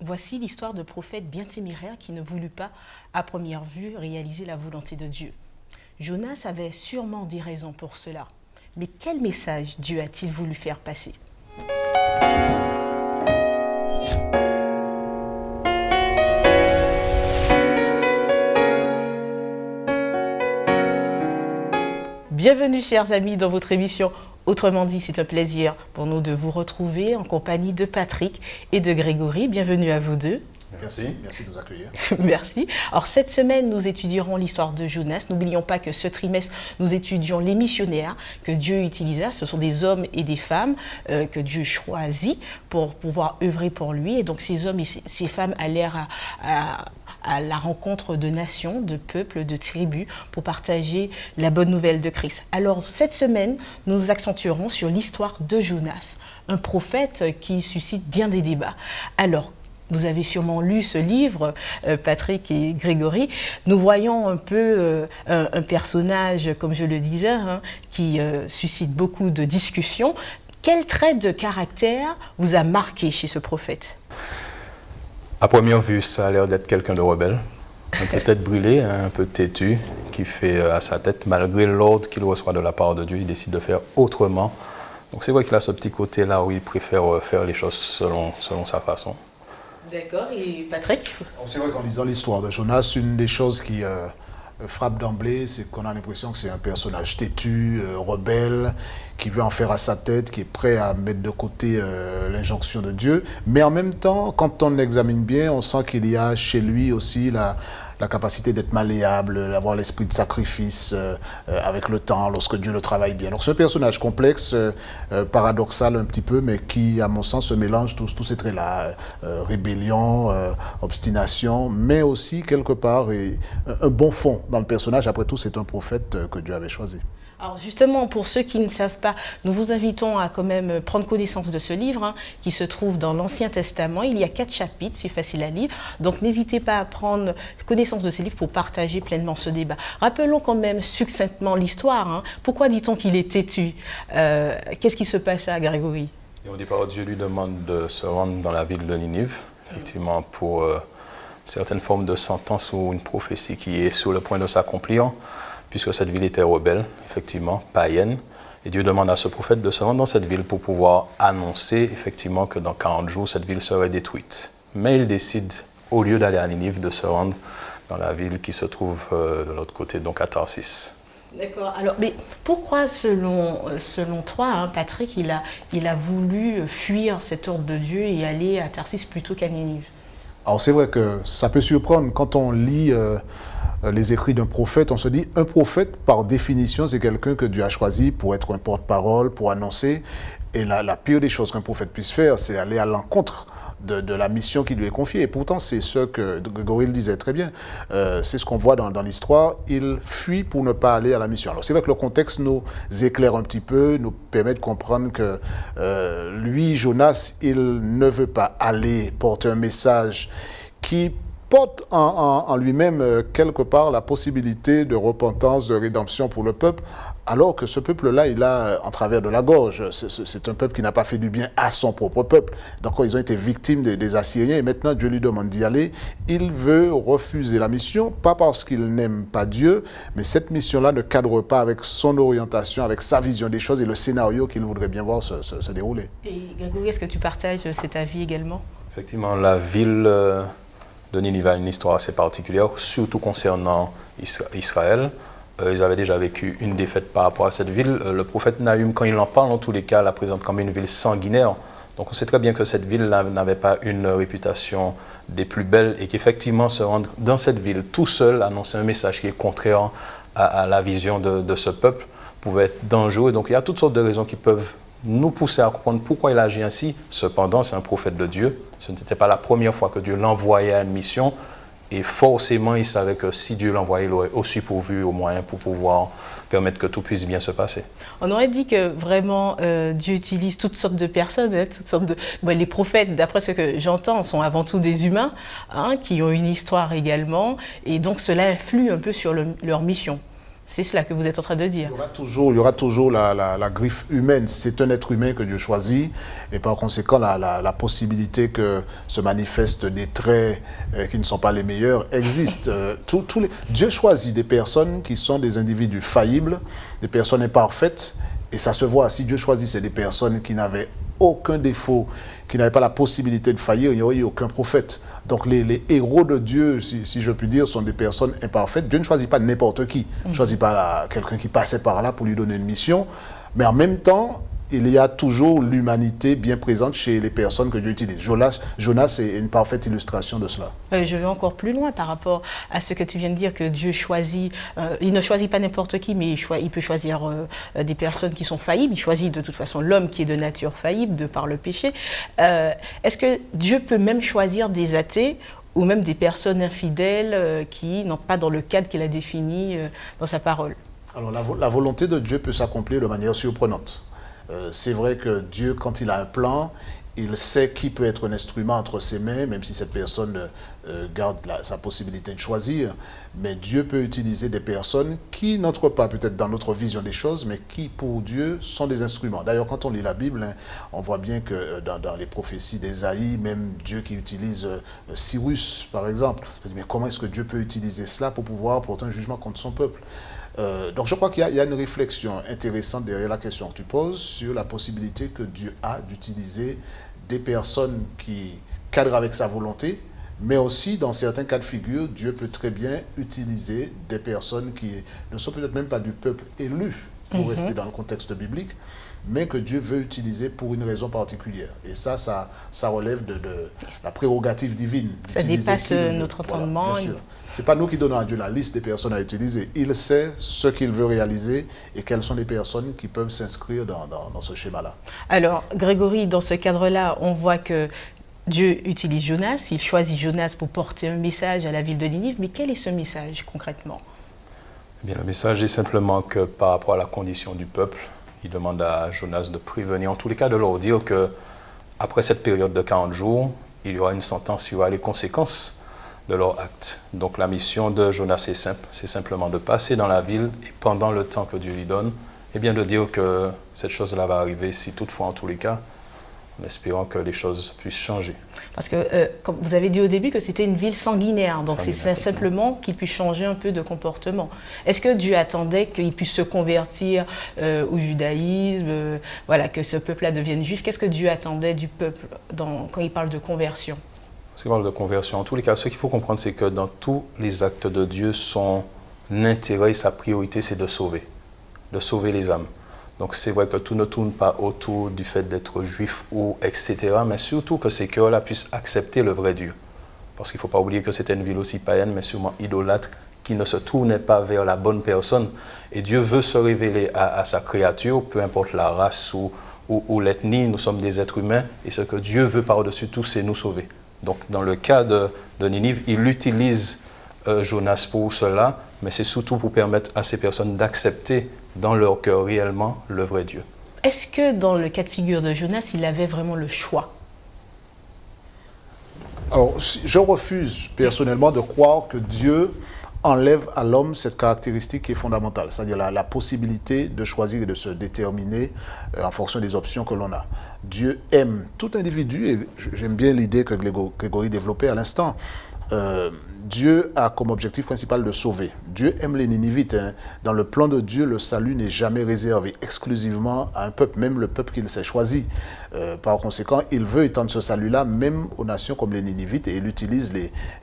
Voici l'histoire de prophète bien téméraire qui ne voulut pas, à première vue, réaliser la volonté de Dieu. Jonas avait sûrement des raisons pour cela. Mais quel message Dieu a-t-il voulu faire passer? Bienvenue chers amis dans votre émission Autrement dit, c'est un plaisir pour nous de vous retrouver en compagnie de Patrick et de Grégory. Bienvenue à vous deux. Merci de nous accueillir. Merci. Alors cette semaine, nous étudierons l'histoire de Jonas. N'oublions pas que ce trimestre, nous étudions les missionnaires que Dieu utilisa. Ce sont des hommes et des femmes que Dieu choisit pour pouvoir œuvrer pour lui. Et donc ces hommes et ces femmes allèrent à la rencontre de nations, de peuples, de tribus pour partager la bonne nouvelle de Christ. Alors cette semaine, nous nous accentuerons sur l'histoire de Jonas, un prophète qui suscite bien des débats. Alors, vous avez sûrement lu ce livre, Patrick et Grégory. Nous voyons un peu un personnage, comme je le disais, qui suscite beaucoup de discussions. Quel trait de caractère vous a marqué chez ce prophète? À première vue, ça a l'air d'être quelqu'un de rebelle, un peu tête brûlée, un peu têtu, qui fait à sa tête, malgré l'ordre qu'il reçoit de la part de Dieu, il décide de faire autrement. Donc c'est vrai qu'il a ce petit côté-là où il préfère faire les choses selon sa façon. D'accord, et Patrick? C'est vrai qu'en lisant l'histoire de Jonas, une des choses qui frappe d'emblée, c'est qu'on a l'impression que c'est un personnage têtu, rebelle, qui veut en faire à sa tête, qui est prêt à mettre de côté l'injonction de Dieu. Mais en même temps, quand on examine bien, on sent qu'il y a chez lui aussi la capacité d'être malléable, d'avoir l'esprit de sacrifice avec le temps, lorsque Dieu le travaille bien. Donc c'est un personnage complexe, paradoxal un petit peu, mais qui, à mon sens, se mélange tous ces traits-là. Rébellion, obstination, mais aussi, quelque part, un bon fond dans le personnage. Après tout, c'est un prophète que Dieu avait choisi. Alors justement, pour ceux qui ne savent pas, nous vous invitons à quand même prendre connaissance de ce livre qui se trouve dans l'Ancien Testament. Il y a 4 chapitres, c'est facile à lire. Donc n'hésitez pas à prendre connaissance de ce livre pour partager pleinement ce débat. Rappelons quand même succinctement l'histoire. Pourquoi dit-on qu'il est têtu? Qu'est-ce qui se passe à Grégory? Et au départ, Dieu lui demande de se rendre dans la ville de Ninive, effectivement, pour certaines formes de sentence ou une prophétie qui est sur le point de s'accomplir, puisque cette ville était rebelle, effectivement, païenne. Et Dieu demande à ce prophète de se rendre dans cette ville pour pouvoir annoncer, effectivement, que dans 40 jours, cette ville serait détruite. Mais il décide, au lieu d'aller à Ninive, de se rendre dans la ville qui se trouve de l'autre côté, donc à Tarsis. D'accord. Alors, mais pourquoi, selon toi, Patrick, il a voulu fuir cet ordre de Dieu et aller à Tarsis plutôt qu'à Ninive? Alors c'est vrai que ça peut surprendre quand on lit les écrits d'un prophète, on se dit un prophète par définition c'est quelqu'un que Dieu a choisi pour être un porte-parole, pour annoncer, et la pire des choses qu'un prophète puisse faire c'est aller à l'encontre de la mission qui lui est confiée. Et pourtant, c'est ce que Grégory le disait très bien. C'est ce qu'on voit dans l'histoire. Il fuit pour ne pas aller à la mission. Alors, c'est vrai que le contexte nous éclaire un petit peu, nous permet de comprendre que lui, Jonas, il ne veut pas aller porter un message qui porte en lui-même quelque part la possibilité de repentance, de rédemption pour le peuple, alors que ce peuple-là, il a en travers de la gorge. C'est un peuple qui n'a pas fait du bien à son propre peuple. Donc ils ont été victimes des Assyriens et maintenant Dieu lui demande d'y aller. Il veut refuser la mission, pas parce qu'il n'aime pas Dieu, mais cette mission-là ne cadre pas avec son orientation, avec sa vision des choses et le scénario qu'il voudrait bien voir se dérouler. Et Grégory, est-ce que tu partages cet avis également? Effectivement, la ville de Ninive a une histoire assez particulière, surtout concernant Israël. Ils avaient déjà vécu une défaite par rapport à cette ville. Le prophète Nahum, quand il en parle, en tous les cas, la présente comme une ville sanguinaire. Donc on sait très bien que cette ville n'avait pas une réputation des plus belles et qu'effectivement se rendre dans cette ville tout seul, annoncer un message qui est contraire à la vision de ce peuple, pouvait être dangereux. Donc il y a toutes sortes de raisons qui peuvent nous pousser à comprendre pourquoi il agit ainsi. Cependant, c'est un prophète de Dieu. Ce n'était pas la première fois que Dieu l'envoyait à une mission. Et forcément, il savait que si Dieu l'envoyait, il aurait aussi pourvu aux moyens pour pouvoir permettre que tout puisse bien se passer. On aurait dit que vraiment Dieu utilise toutes sortes de personnes, toutes sortes de... Bon, les prophètes, d'après ce que j'entends, sont avant tout des humains, qui ont une histoire également. Et donc cela influe un peu sur leur mission. C'est cela que vous êtes en train de dire. Il y aura toujours la griffe humaine. C'est un être humain que Dieu choisit et par conséquent, la possibilité que se manifestent des traits qui ne sont pas les meilleurs existe. Dieu choisit des personnes qui sont des individus faillibles, des personnes imparfaites et ça se voit. Si Dieu choisissait des personnes qui n'avaient aucun défaut, qui n'avaient pas la possibilité de faillir, il n'y aurait eu aucun prophète. Donc les héros de Dieu, si je puis dire, sont des personnes imparfaites. Dieu ne choisit pas n'importe qui. Il ne choisit pas quelqu'un qui passait par là pour lui donner une mission. Mais en même temps, il y a toujours l'humanité bien présente chez les personnes que Dieu utilise. Jonas est une parfaite illustration de cela. Je vais encore plus loin par rapport à ce que tu viens de dire, que Dieu choisit, il ne choisit pas n'importe qui, mais il peut choisir des personnes qui sont faillibles. Il choisit de toute façon l'homme qui est de nature faillible, de par le péché. Est-ce que Dieu peut même choisir des athées ou même des personnes infidèles qui n'ont pas dans le cadre qu'il a défini dans sa parole? Alors la volonté de Dieu peut s'accomplir de manière surprenante. C'est vrai que Dieu, quand il a un plan, il sait qui peut être un instrument entre ses mains, même si cette personne garde sa possibilité de choisir. Mais Dieu peut utiliser des personnes qui n'entrent pas peut-être dans notre vision des choses, mais qui, pour Dieu, sont des instruments. D'ailleurs, quand on lit la Bible, on voit bien que dans les prophéties d'Ésaïe, même Dieu qui utilise Cyrus, par exemple, on dit, mais comment est-ce que Dieu peut utiliser cela pour pouvoir porter un jugement contre son peuple ? Donc je crois qu'il y a une réflexion intéressante derrière la question que tu poses sur la possibilité que Dieu a d'utiliser des personnes qui cadrent avec sa volonté, mais aussi dans certains cas de figure, Dieu peut très bien utiliser des personnes qui ne sont peut-être même pas du peuple élu, pour rester dans le contexte biblique, mais que Dieu veut utiliser pour une raison particulière. Et ça relève de la prérogative divine. Ça dépasse notre entendement. Voilà, bien sûr. Ce n'est pas nous qui donnons à Dieu la liste des personnes à utiliser. Il sait ce qu'il veut réaliser et quelles sont les personnes qui peuvent s'inscrire dans ce schéma-là. Alors, Grégory, dans ce cadre-là, on voit que Dieu utilise Jonas, il choisit Jonas pour porter un message à la ville de Ninive, mais quel est ce message concrètement? Eh bien, le message est simplement que par rapport à la condition du peuple, il demande à Jonas de prévenir, en tous les cas de leur dire qu'après cette période de 40 jours, il y aura une sentence, il y aura les conséquences de leur acte. Donc la mission de Jonas est simple, c'est simplement de passer dans la ville et pendant le temps que Dieu lui donne, eh bien de dire que cette chose-là va arriver, si toutefois en tous les cas, en espérant que les choses puissent changer. Parce que, comme vous avez dit au début, que c'était une ville sanguinaire, donc c'est simplement qu'il puisse changer un peu de comportement. Est-ce que Dieu attendait qu'il puisse se convertir au judaïsme, voilà, que ce peuple-là devienne juif? Qu'est-ce que Dieu attendait du peuple quand il parle de conversion? Parce qu'il parle de conversion, en tous les cas, ce qu'il faut comprendre, c'est que dans tous les actes de Dieu, son intérêt, sa priorité, c'est de sauver les âmes. Donc c'est vrai que tout ne tourne pas autour du fait d'être juif ou etc., mais surtout que ces cœurs-là puissent accepter le vrai Dieu. Parce qu'il ne faut pas oublier que c'était une ville aussi païenne, mais sûrement idolâtre, qui ne se tournait pas vers la bonne personne. Et Dieu veut se révéler à sa créature, peu importe la race ou l'ethnie, nous sommes des êtres humains, et ce que Dieu veut par-dessus tout, c'est nous sauver. Donc dans le cas de Ninive, il utilise Jonas pour cela, mais c'est surtout pour permettre à ces personnes d'accepter dans leur cœur réellement le vrai Dieu. Est-ce que dans le cas de figure de Jonas, il avait vraiment le choix? Alors, je refuse personnellement de croire que Dieu enlève à l'homme cette caractéristique qui est fondamentale, c'est-à-dire la possibilité de choisir et de se déterminer en fonction des options que l'on a. Dieu aime tout individu, et j'aime bien l'idée que Grégory développait à l'instant. Dieu a comme objectif principal de sauver. Dieu aime les Ninivites. Dans le plan de Dieu, le salut n'est jamais réservé exclusivement à un peuple, même le peuple qu'il s'est choisi. Par conséquent, il veut étendre ce salut-là même aux nations comme les Ninivites, et il utilise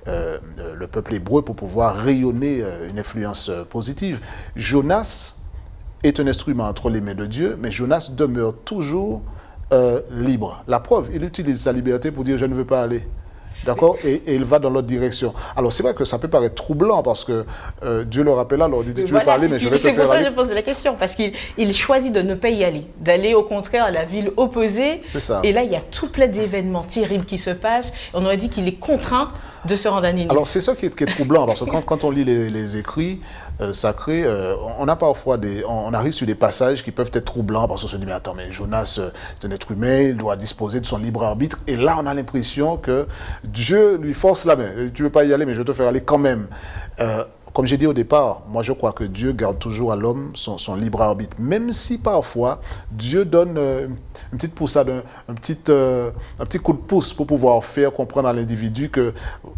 le peuple hébreu pour pouvoir rayonner une influence positive. Jonas est un instrument entre les mains de Dieu, mais Jonas demeure toujours libre. La preuve, il utilise sa liberté pour dire « je ne veux pas aller ». D'accord, et il va dans l'autre direction. Alors c'est vrai que ça peut paraître troublant parce que Dieu le rappelle là, il dit tu veux pas aller, mais je vais te faire aller. C'est pour ça que je pose la question, parce qu'il choisit de ne pas y aller, d'aller au contraire à la ville opposée. C'est ça. Et là, il y a tout plein d'événements terribles qui se passent. On aurait dit qu'il est contraint de se rendre à Ninive. Alors c'est ça qui est troublant, parce que quand on lit les écrits sacrés, on a parfois on arrive sur des passages qui peuvent être troublants, parce qu'on se dit mais attends, mais Jonas c'est un être humain, il doit disposer de son libre arbitre, et là on a l'impression que Dieu lui force la main. Tu ne veux pas y aller, mais je vais te faire aller quand même. comme j'ai dit au départ, moi je crois que Dieu garde toujours à l'homme son libre arbitre. Même si parfois, Dieu donne une petite poussade, un petit coup de pouce pour pouvoir faire comprendre à l'individu que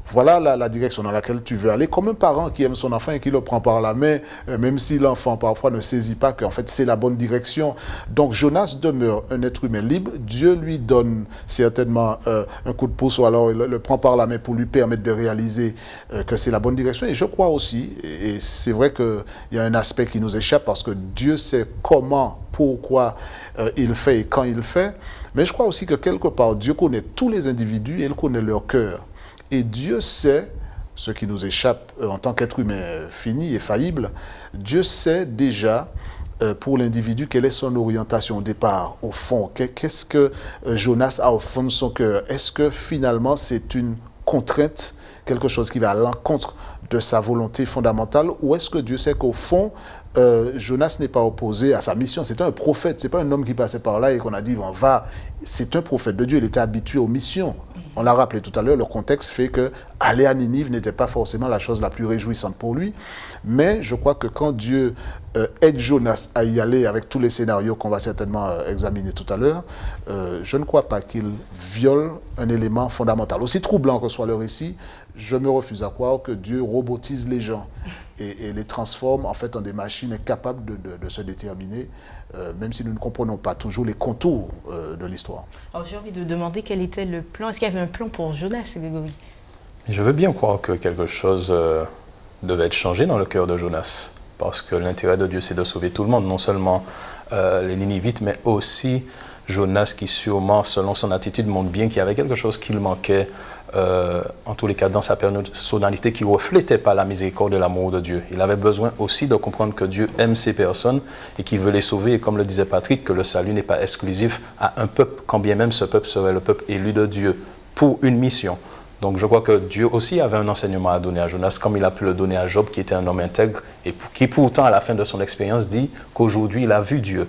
voilà la direction dans laquelle tu veux aller. Comme un parent qui aime son enfant et qui le prend par la main, même si l'enfant parfois ne saisit pas qu'en fait c'est la bonne direction. Donc Jonas demeure un être humain libre. Dieu lui donne certainement un coup de pouce ou alors il le prend par la main pour lui permettre de réaliser que c'est la bonne direction. Et je crois aussi, et c'est vrai qu'il y a un aspect qui nous échappe parce que Dieu sait comment, pourquoi il fait et quand il fait. Mais je crois aussi que quelque part, Dieu connaît tous les individus et il connaît leur cœur. Et Dieu sait, ce qui nous échappe en tant qu'être humain fini et faillible, Dieu sait déjà pour l'individu quelle est son orientation au départ, au fond. Qu'est-ce que Jonas a au fond de son cœur? Est-ce que finalement c'est une contrainte, quelque chose qui va à l'encontre de sa volonté fondamentale, ou est-ce que Dieu sait qu'au fond, Jonas n'est pas opposé à sa mission? C'est un prophète, c'est pas un homme qui passait par là et qu'on a dit on va. C'est un prophète de Dieu, il était habitué aux missions. On l'a rappelé tout à l'heure, le contexte fait que aller à Ninive n'était pas forcément la chose la plus réjouissante pour lui. Mais je crois que quand Dieu aide Jonas à y aller avec tous les scénarios qu'on va certainement examiner tout à l'heure, je ne crois pas qu'il viole un élément fondamental. Aussi troublant que soit le récit, je me refuse à croire que Dieu robotise les gens et les transforme en fait en des machines incapables de se déterminer, même si nous ne comprenons pas toujours les contours de l'histoire. Alors j'ai envie de demander quel était le plan. Est-ce qu'il y avait un plan pour Jonas, Grégory? Je veux bien croire que quelque chose devait être changé dans le cœur de Jonas, parce que l'intérêt de Dieu, c'est de sauver tout le monde, non seulement les Ninivites, mais aussi Jonas qui sûrement, selon son attitude, montre bien qu'il y avait quelque chose qu'il manquait, en tous les cas dans sa personnalité, qui ne reflétait pas la miséricorde et l'amour de Dieu. Il avait besoin aussi de comprendre que Dieu aime ces personnes et qu'il veut les sauver, et comme le disait Patrick, que le salut n'est pas exclusif à un peuple, quand bien même ce peuple serait le peuple élu de Dieu, pour une mission. Donc je crois que Dieu aussi avait un enseignement à donner à Jonas, comme il a pu le donner à Job, qui était un homme intègre, et qui pourtant, à la fin de son expérience, dit qu'aujourd'hui, il a vu Dieu.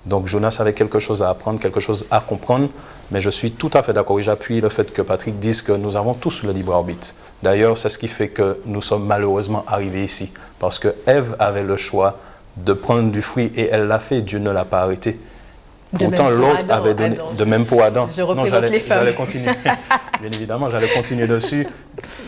Donc Jonas avait quelque chose à apprendre, quelque chose à comprendre, mais je suis tout à fait d'accord et j'appuie le fait que Patrick dise que nous avons tous le libre arbitre. D'ailleurs, c'est ce qui fait que nous sommes malheureusement arrivés ici, parce que Ève avait le choix de prendre du fruit et elle l'a fait, Dieu ne l'a pas arrêté. Pourtant, l'autre avait donné, de même pour Adam. Je représente les femmes. J'allais continuer, bien évidemment, j'allais continuer dessus.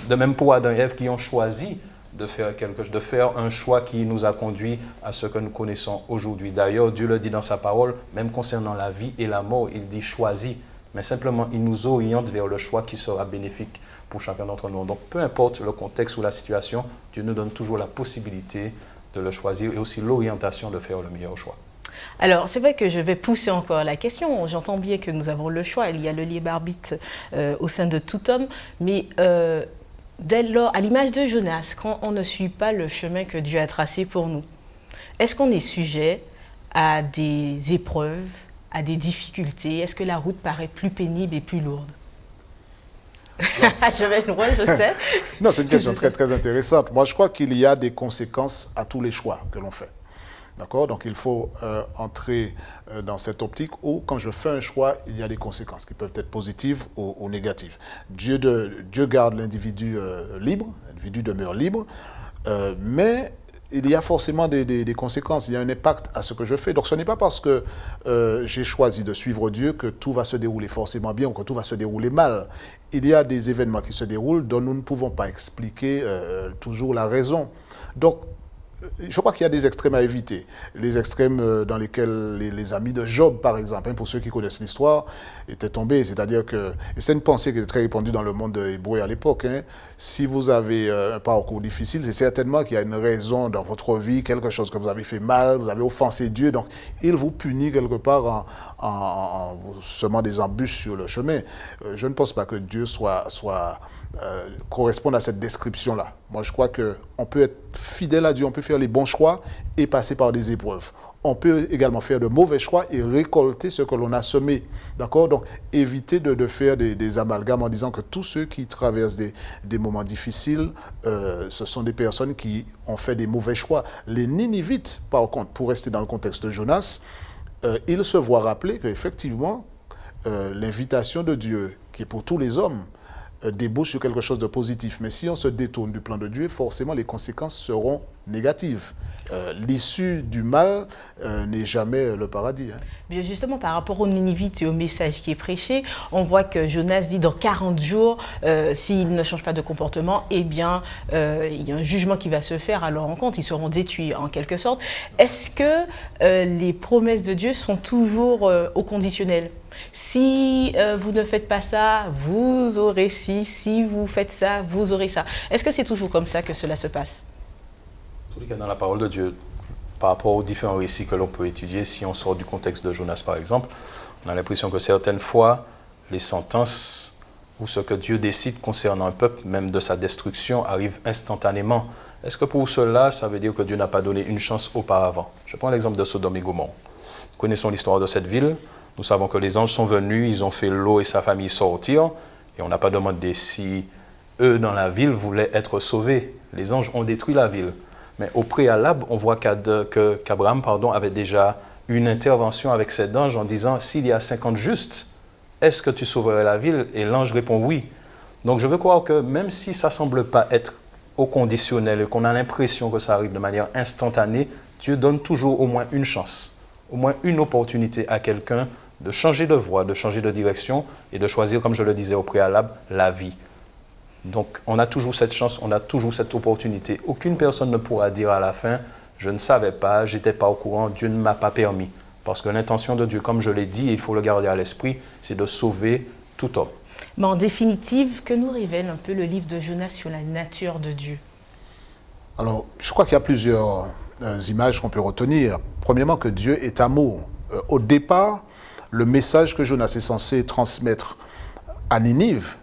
De même pour Adam et Ève qui ont choisi de faire un choix qui nous a conduit à ce que nous connaissons aujourd'hui. D'ailleurs, Dieu le dit dans sa parole, même concernant la vie et la mort, il dit choisis, mais simplement il nous oriente vers le choix qui sera bénéfique pour chacun d'entre nous. Donc peu importe le contexte ou la situation, Dieu nous donne toujours la possibilité de le choisir et aussi l'orientation de faire le meilleur choix. Alors, c'est vrai que je vais pousser encore la question. J'entends bien que nous avons le choix, il y a le libre arbitre au sein de tout homme, mais dès lors, à l'image de Jonas, quand on ne suit pas le chemin que Dieu a tracé pour nous, est-ce qu'on est sujet à des épreuves, à des difficultés? Est-ce que la route paraît plus pénible et plus lourde? Je vais loin, je sais. Non, c'est une question très, très intéressante. Moi, je crois qu'il y a des conséquences à tous les choix que l'on fait. D'accord? Donc, il faut entrer dans cette optique où, quand je fais un choix, il y a des conséquences qui peuvent être positives ou négatives. Dieu garde l'individu libre, l'individu demeure libre, mais il y a forcément des conséquences, il y a un impact à ce que je fais. Donc, ce n'est pas parce que j'ai choisi de suivre Dieu que tout va se dérouler forcément bien ou que tout va se dérouler mal. Il y a des événements qui se déroulent dont nous ne pouvons pas expliquer toujours la raison. Donc, je crois qu'il y a des extrêmes à éviter. Les extrêmes dans lesquels les amis de Job, par exemple, pour ceux qui connaissent l'histoire, étaient tombés. C'est-à-dire que, et c'est une pensée qui était très répandue dans le monde hébreu à l'époque, si vous avez un parcours difficile, c'est certainement qu'il y a une raison dans votre vie, quelque chose que vous avez fait mal, vous avez offensé Dieu, donc il vous punit quelque part en vous semant des embûches sur le chemin. Je ne pense pas que Dieu correspondent à cette description-là. Moi, je crois qu'on peut être fidèle à Dieu, on peut faire les bons choix et passer par des épreuves. On peut également faire de mauvais choix et récolter ce que l'on a semé. D'accord? Donc, éviter de faire des amalgames en disant que tous ceux qui traversent des moments difficiles, ce sont des personnes qui ont fait des mauvais choix. Les Ninivites, par contre, pour rester dans le contexte de Jonas, ils se voient rappeler qu'effectivement, l'invitation de Dieu, qui est pour tous les hommes, débouche sur quelque chose de positif. Mais si on se détourne du plan de Dieu, forcément les conséquences seront négatives. L'issue du mal n'est jamais le paradis. Hein. Bien justement, par rapport aux Ninivites et au message qui est prêché, on voit que Jonas dit dans 40 jours, s'ils ne changent pas de comportement, eh bien, il y a un jugement qui va se faire à leur encontre. Ils seront détruits en quelque sorte. Est-ce que les promesses de Dieu sont toujours au conditionnel ? Si vous ne faites pas ça, vous aurez ci. Si vous faites ça, vous aurez ça. Est-ce que c'est toujours comme ça que cela se passe ? En tous les cas, dans la parole de Dieu, par rapport aux différents récits que l'on peut étudier, si on sort du contexte de Jonas par exemple, on a l'impression que certaines fois, les sentences ou ce que Dieu décide concernant un peuple, même de sa destruction, arrive instantanément. Est-ce que pour cela, ça veut dire que Dieu n'a pas donné une chance auparavant ? Je prends l'exemple de Sodome et Gomorrhe. Nous connaissons l'histoire de cette ville. Nous savons que les anges sont venus, ils ont fait Lot et sa famille sortir, et on n'a pas demandé si eux, dans la ville, voulaient être sauvés. Les anges ont détruit la ville. Mais au préalable, on voit qu'Abraham avait déjà une intervention avec cet ange en disant « S'il y a 50 justes, est-ce que tu sauverais la ville ?» Et l'ange répond « Oui ». Donc je veux croire que même si ça ne semble pas être au conditionnel et qu'on a l'impression que ça arrive de manière instantanée, Dieu donne toujours au moins une chance, au moins une opportunité à quelqu'un de changer de voie, de changer de direction et de choisir, comme je le disais au préalable, la vie. Donc, on a toujours cette chance, on a toujours cette opportunité. Aucune personne ne pourra dire à la fin « je ne savais pas, je n'étais pas au courant, Dieu ne m'a pas permis ». Parce que l'intention de Dieu, comme je l'ai dit, et il faut le garder à l'esprit, c'est de sauver tout homme. Mais en définitive, que nous révèle un peu le livre de Jonas sur la nature de Dieu ? Alors, je crois qu'il y a plusieurs images qu'on peut retenir. Premièrement, que Dieu est amour. Au départ, le message que Jonas est censé transmettre à Ninive,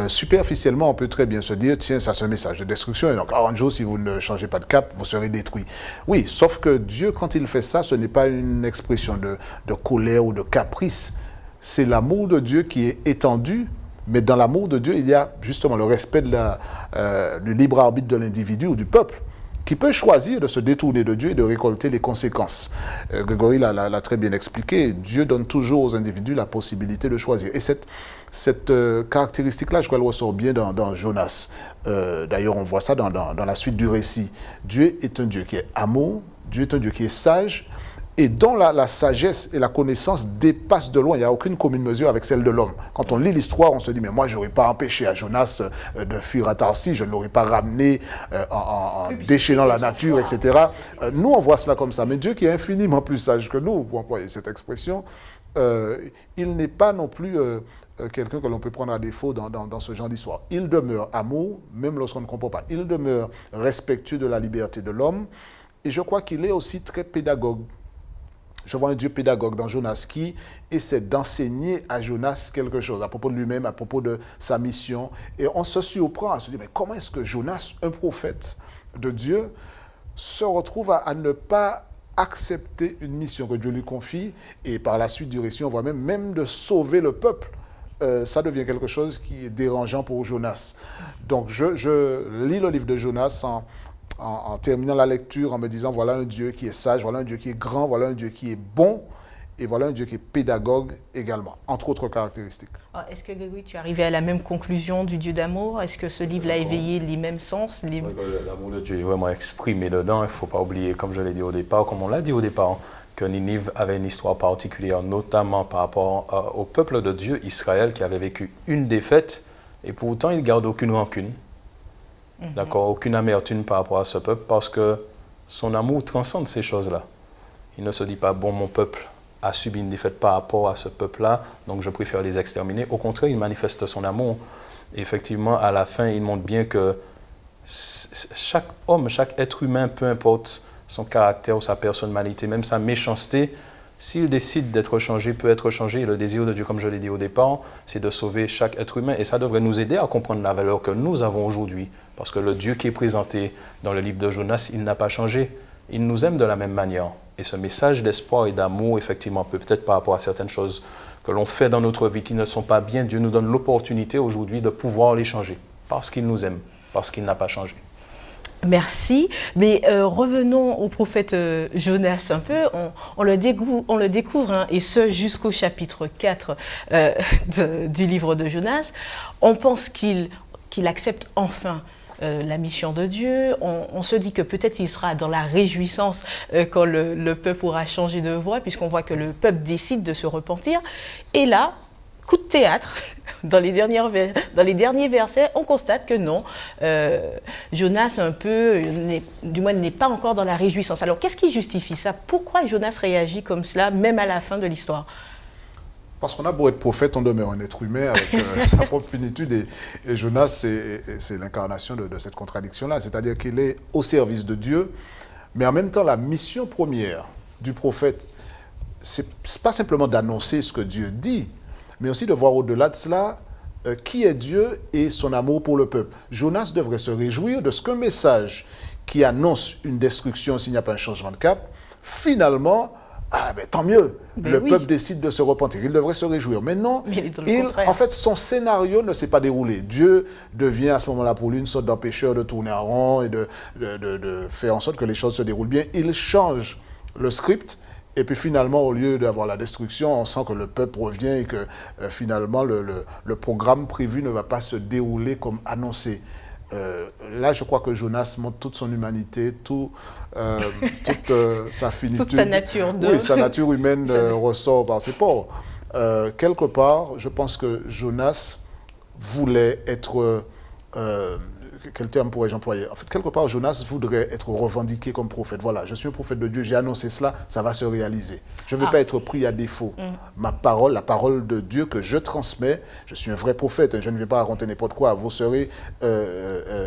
superficiellement, on peut très bien se dire, tiens, ça c'est un message de destruction, et donc 40 jours, si vous ne changez pas de cap, vous serez détruits. Oui, sauf que Dieu, quand il fait ça, ce n'est pas une expression de colère ou de caprice, c'est l'amour de Dieu qui est étendu, mais dans l'amour de Dieu, il y a justement le respect du libre arbitre de l'individu ou du peuple, qui peut choisir de se détourner de Dieu et de récolter les conséquences. Grégory l'a très bien expliqué, Dieu donne toujours aux individus la possibilité de choisir. Et cette caractéristique-là, je crois, elle ressort bien dans Jonas. D'ailleurs, on voit ça dans la suite du récit. Dieu est un Dieu qui est amour, Dieu est un Dieu qui est sage, et dont la sagesse et la connaissance dépassent de loin. Il n'y a aucune commune mesure avec celle de l'homme. Quand on lit l'histoire, on se dit, mais moi, je n'aurais pas empêché à Jonas de fuir à Tarsis, je ne l'aurais pas ramené en déchaînant la nature, etc. Nous, on voit cela comme ça. Mais Dieu, qui est infiniment plus sage que nous, pour employer cette expression, il n'est pas non plus quelqu'un que l'on peut prendre à défaut dans ce genre d'histoire. Il demeure amour, même lorsqu'on ne comprend pas. Il demeure respectueux de la liberté de l'homme. Et je crois qu'il est aussi très pédagogue. Je vois un Dieu pédagogue dans Jonas qui essaie d'enseigner à Jonas quelque chose à propos de lui-même, à propos de sa mission. Et on se surprend à se dire, mais comment est-ce que Jonas, un prophète de Dieu, se retrouve à ne pas accepter une mission que Dieu lui confie, et par la suite du récit, on voit même de sauver le peuple. Ça devient quelque chose qui est dérangeant pour Jonas. Donc je lis le livre de Jonas en terminant la lecture, en me disant, voilà un Dieu qui est sage, voilà un Dieu qui est grand, voilà un Dieu qui est bon, et voilà un Dieu qui est pédagogue également, entre autres caractéristiques. Est-ce que, Grégory, tu es arrivé à la même conclusion du Dieu d'amour ? Est-ce que ce livre l'a éveillé les mêmes sens ? L'amour de Dieu est vraiment exprimé dedans. Il ne faut pas oublier, comme je l'ai dit au départ, comme on l'a dit au départ, que Ninive avait une histoire particulière, notamment par rapport au peuple de Dieu, Israël, qui avait vécu une défaite, et pourtant il ne garde aucune rancune. D'accord, aucune amertume par rapport à ce peuple, parce que son amour transcende ces choses-là. Il ne se dit pas, bon, mon peuple a subi une défaite par rapport à ce peuple-là, donc je préfère les exterminer. Au contraire, il manifeste son amour. Et effectivement, à la fin, il montre bien que chaque homme, chaque être humain, peu importe son caractère ou sa personnalité, même sa méchanceté, s'il décide d'être changé, peut être changé. Et le désir de Dieu, comme je l'ai dit au départ, c'est de sauver chaque être humain. Et ça devrait nous aider à comprendre la valeur que nous avons aujourd'hui. Parce que le Dieu qui est présenté dans le livre de Jonas, il n'a pas changé. Il nous aime de la même manière. Et ce message d'espoir et d'amour, effectivement, peut-être par rapport à certaines choses que l'on fait dans notre vie qui ne sont pas bien, Dieu nous donne l'opportunité aujourd'hui de pouvoir les changer. Parce qu'il nous aime, parce qu'il n'a pas changé. Merci, mais revenons au prophète Jonas un peu. On le découvre hein, et ce jusqu'au chapitre 4 du livre de Jonas. On pense qu'il accepte enfin la mission de Dieu. On se dit que peut-être il sera dans la réjouissance quand le peuple aura changé de voie, puisqu'on voit que le peuple décide de se repentir. Et là, coup de théâtre, dans les derniers versets, on constate que non, Jonas n'est pas encore dans la réjouissance. Alors qu'est-ce qui justifie ça? Pourquoi Jonas réagit comme cela, même à la fin de l'histoire? Parce qu'on a beau être prophète, on demeure un être humain avec sa propre finitude. Et Jonas, c'est l'incarnation de cette contradiction-là. C'est-à-dire qu'il est au service de Dieu, mais en même temps, la mission première du prophète, c'est pas simplement d'annoncer ce que Dieu dit, mais aussi de voir au-delà de cela qui est Dieu et son amour pour le peuple. Jonas devrait se réjouir de ce qu'un message qui annonce une destruction s'il n'y a pas un changement de cap, finalement, tant mieux, le peuple décide de se repentir. Il devrait se réjouir. Mais non, en fait, son scénario ne s'est pas déroulé. Dieu devient à ce moment-là pour lui une sorte d'empêcheur de tourner en rond et de faire en sorte que les choses se déroulent bien. Il change le script. Et puis finalement, au lieu d'avoir la destruction, on sent que le peuple revient et que finalement, le programme prévu ne va pas se dérouler comme annoncé. Là, je crois que Jonas montre toute son humanité, toute sa finitude. Toute sa nature. Oui, sa nature humaine ressort par ses pores. Quelque part, je pense que Jonas voulait être... quel terme pourrais-je employer? En fait, quelque part, Jonas voudrait être revendiqué comme prophète. Voilà, je suis un prophète de Dieu, j'ai annoncé cela, ça va se réaliser. Je ne veux pas être pris à défaut. Ma parole, la parole de Dieu que je transmets, je suis un vrai prophète, hein, je ne vais pas raconter n'importe quoi, vous serez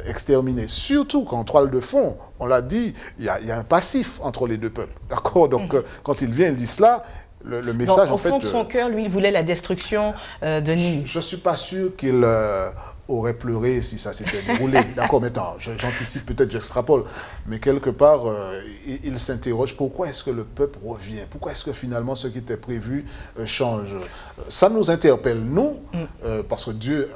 exterminés. Surtout qu'en toile de fond, on l'a dit, il y a un passif entre les deux peuples. D'accord? Donc, quand il vient, il dit cela. Le message, donc, au fond de son cœur, lui, il voulait la destruction de Ninive. Je ne suis pas sûr qu'il aurait pleuré si ça s'était déroulé. D'accord, maintenant, j'anticipe peut-être, j'extrapole, mais quelque part, il s'interroge, pourquoi est-ce que le peuple revient? Pourquoi est-ce que finalement ce qui était prévu change? Ça nous interpelle, nous, parce que Dieu...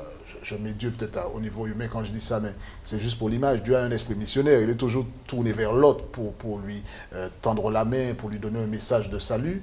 Je mets Dieu peut-être au niveau humain quand je dis ça, mais c'est juste pour l'image. Dieu a un esprit missionnaire. Il est toujours tourné vers l'autre pour lui tendre la main, pour lui donner un message de salut.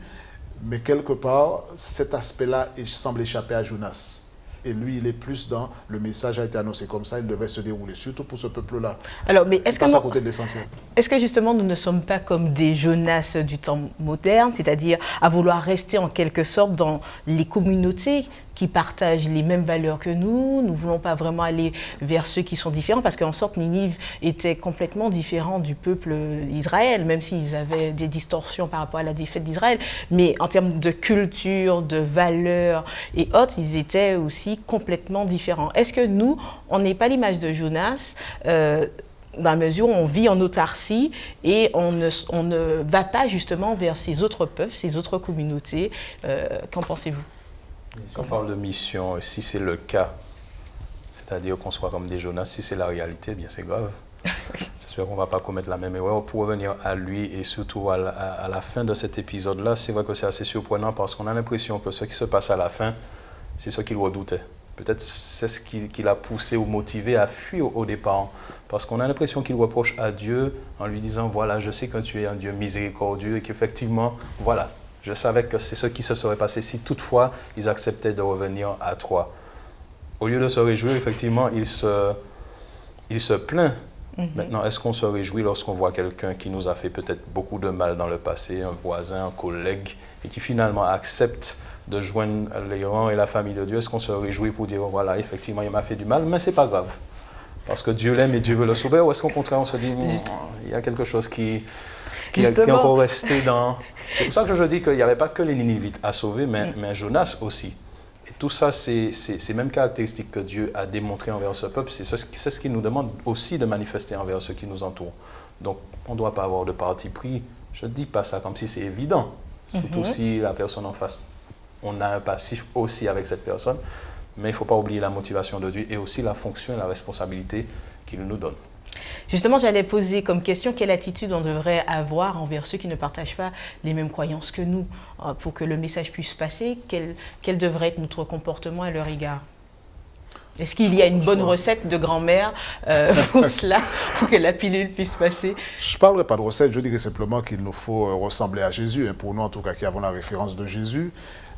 Mais quelque part, cet aspect-là semble échapper à Jonas. Et lui, il est plus dans le message a été annoncé comme ça, il devait se dérouler, surtout pour ce peuple-là. Alors, mais est-ce à côté de l'essentiel. Est-ce que justement nous ne sommes pas comme des Jonas du temps moderne, c'est-à-dire à vouloir rester en quelque sorte dans les communautés qui partagent les mêmes valeurs que nous ne voulons pas vraiment aller vers ceux qui sont différents, parce qu'en sorte Ninive était complètement différent du peuple d'Israël, même s'ils avaient des distorsions par rapport à la défaite d'Israël, mais en termes de culture, de valeurs et autres, ils étaient aussi complètement différents. Est-ce que nous, on n'est pas l'image de Jonas dans la mesure où on vit en autarcie et on ne va pas justement vers ces autres peuples, ces autres communautés? Qu'en pensez-vous? Si on parle de mission, si c'est le cas, c'est-à-dire qu'on soit comme des Jonas, si c'est la réalité, bien c'est grave. J'espère qu'on ne va pas commettre la même erreur. Pour revenir à lui et surtout à la fin de cet épisode-là, c'est vrai que c'est assez surprenant parce qu'on a l'impression que ce qui se passe à la fin, c'est ce qu'il redoutait. Peut-être c'est ce qui l'a poussé ou motivé à fuir au départ. Parce qu'on a l'impression qu'il reproche à Dieu en lui disant, voilà, je sais que tu es un Dieu miséricordieux et qu'effectivement, voilà, je savais que c'est ce qui se serait passé si toutefois ils acceptaient de revenir à toi. Au lieu de se réjouir, effectivement, il se plaint. Maintenant, est-ce qu'on se réjouit lorsqu'on voit quelqu'un qui nous a fait peut-être beaucoup de mal dans le passé, un voisin, un collègue, et qui finalement accepte de joindre les rangs et la famille de Dieu? Est-ce qu'on se réjouit pour dire, voilà, effectivement, il m'a fait du mal, mais c'est pas grave, parce que Dieu l'aime et Dieu veut le sauver? Ou est-ce qu'au contraire, on se dit, il y a quelque chose qui est encore resté dans... C'est pour ça que je dis qu'il n'y avait pas que les Ninivites à sauver, mais Jonas aussi. Et tout ça, c'est ces mêmes caractéristiques que Dieu a démontrées envers ce peuple. C'est ce qu'il nous demande aussi de manifester envers ceux qui nous entourent. Donc, on ne doit pas avoir de parti pris. Je ne dis pas ça comme si c'est évident. Surtout si la personne en face, on a un passif aussi avec cette personne. Mais il ne faut pas oublier la motivation de Dieu et aussi la fonction et la responsabilité qu'il nous donne. Justement, j'allais poser comme question quelle attitude on devrait avoir envers ceux qui ne partagent pas les mêmes croyances que nous pour que le message puisse passer. Quel devrait être notre comportement à leur égard? Est-ce qu'il y a une bonne recette de grand-mère pour cela, pour que la pilule puisse passer? Je ne parlerai pas de recette, je dirais simplement qu'il nous faut ressembler à Jésus. Et pour nous, en tout cas, qui avons la référence de Jésus,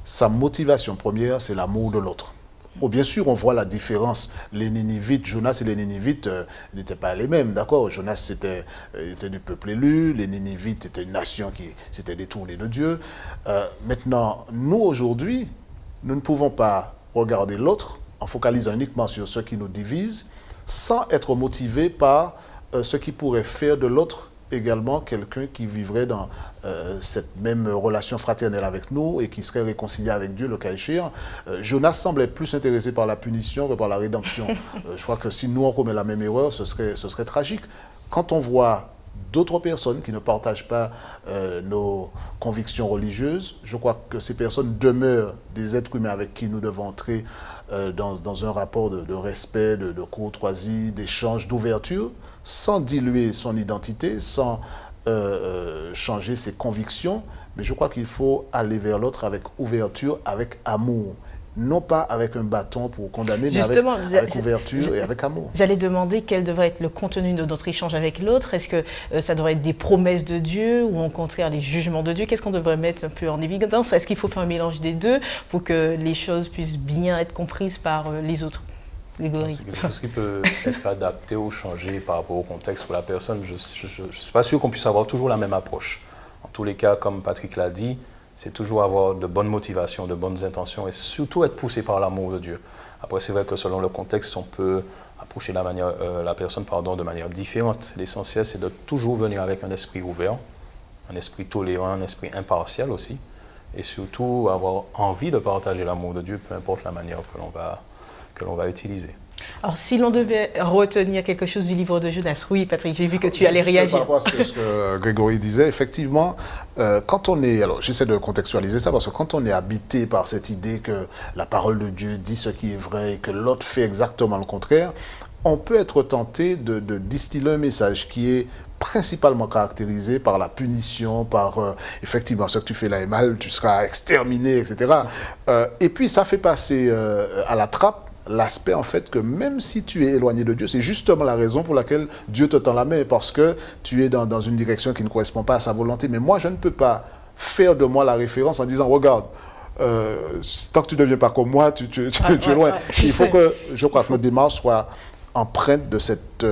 sa motivation première, c'est l'amour de l'autre. Bon, bien sûr, on voit la différence. Les Ninivites, Jonas et les Ninivites n'étaient pas les mêmes, d'accord? Jonas était du peuple élu, les Ninivites étaient une nation qui s'était détournée de Dieu. Maintenant, nous, aujourd'hui, nous ne pouvons pas regarder l'autre en focalisant uniquement sur ce qui nous divise, sans être motivé par ce qui pourrait faire de l'autre également quelqu'un qui vivrait dans cette même relation fraternelle avec nous et qui serait réconcilié avec Dieu, le cas échéant. Jonas semblait plus intéressé par la punition que par la rédemption. Je crois que si nous on commet la même erreur, ce serait tragique. Quand on voit d'autres personnes qui ne partagent pas nos convictions religieuses, je crois que ces personnes demeurent des êtres humains avec qui nous devons entrer dans un rapport de respect, de courtoisie, d'échange, d'ouverture, sans diluer son identité, sans changer ses convictions. Mais je crois qu'il faut aller vers l'autre avec ouverture, avec amour. Non pas avec un bâton pour condamner, mais avec ouverture et avec amour. J'allais demander quel devrait être le contenu de notre échange avec l'autre. Est-ce que ça devrait être des promesses de Dieu ou au contraire les jugements de Dieu? Qu'est-ce qu'on devrait mettre un peu en évidence? Est-ce qu'il faut faire un mélange des deux pour que les choses puissent bien être comprises par les autres? Grégory. C'est quelque chose qui peut être adapté ou changé par rapport au contexte ou la personne. Je ne suis pas sûr qu'on puisse avoir toujours la même approche. En tous les cas, comme Patrick l'a dit, c'est toujours avoir de bonnes motivations, de bonnes intentions et surtout être poussé par l'amour de Dieu. Après, c'est vrai que selon le contexte, on peut approcher la personne de manière différente. L'essentiel, c'est de toujours venir avec un esprit ouvert, un esprit tolérant, un esprit impartial aussi, et surtout avoir envie de partager l'amour de Dieu, peu importe la manière que l'on va utiliser. Alors, si l'on devait retenir quelque chose du livre de Jonas, oui, Patrick, j'ai vu que tu allais réagir. Par rapport à ce que Grégory disait, effectivement, quand on est... Alors, j'essaie de contextualiser ça, parce que quand on est habité par cette idée que la parole de Dieu dit ce qui est vrai et que l'autre fait exactement le contraire, on peut être tenté de distiller un message qui est principalement caractérisé par la punition, par effectivement ce que tu fais là est mal, tu seras exterminé, etc. Et puis, ça fait passer à la trappe l'aspect en fait que même si tu es éloigné de Dieu, c'est justement la raison pour laquelle Dieu te tend la main, parce que tu es dans une direction qui ne correspond pas à sa volonté. Mais moi, je ne peux pas faire de moi la référence en disant, regarde, tant que tu ne deviens pas comme moi, tu es loin. Il faut que, je crois que notre démarche soit empreinte de cet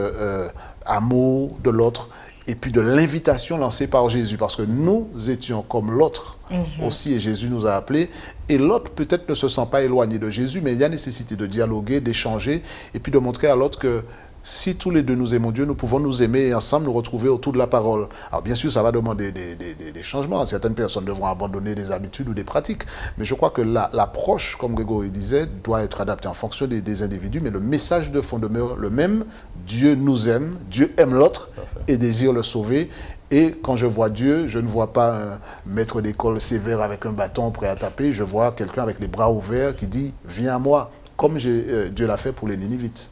amour de l'autre, et puis de l'invitation lancée par Jésus, parce que nous étions comme l'autre aussi, et Jésus nous a appelés, et l'autre peut-être ne se sent pas éloigné de Jésus, mais il y a nécessité de dialoguer, d'échanger, et puis de montrer à l'autre que si tous les deux nous aimons Dieu, nous pouvons nous aimer et ensemble nous retrouver autour de la parole. Alors bien sûr, ça va demander des changements. Certaines personnes devront abandonner des habitudes ou des pratiques. Mais je crois que l'approche, comme Grégory disait, doit être adaptée en fonction des individus. Mais le message de fond demeure le même. Dieu nous aime, Dieu aime l'autre et désire le sauver. Et quand je vois Dieu, je ne vois pas un maître d'école sévère avec un bâton prêt à taper. Je vois quelqu'un avec les bras ouverts qui dit « Viens à moi », comme Dieu l'a fait pour les Ninivites.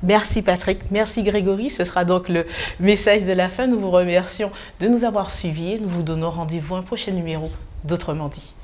Merci Patrick, merci Grégory. Ce sera donc le message de la fin. Nous vous remercions de nous avoir suivis et nous vous donnons rendez-vous à un prochain numéro d'Autrement dit.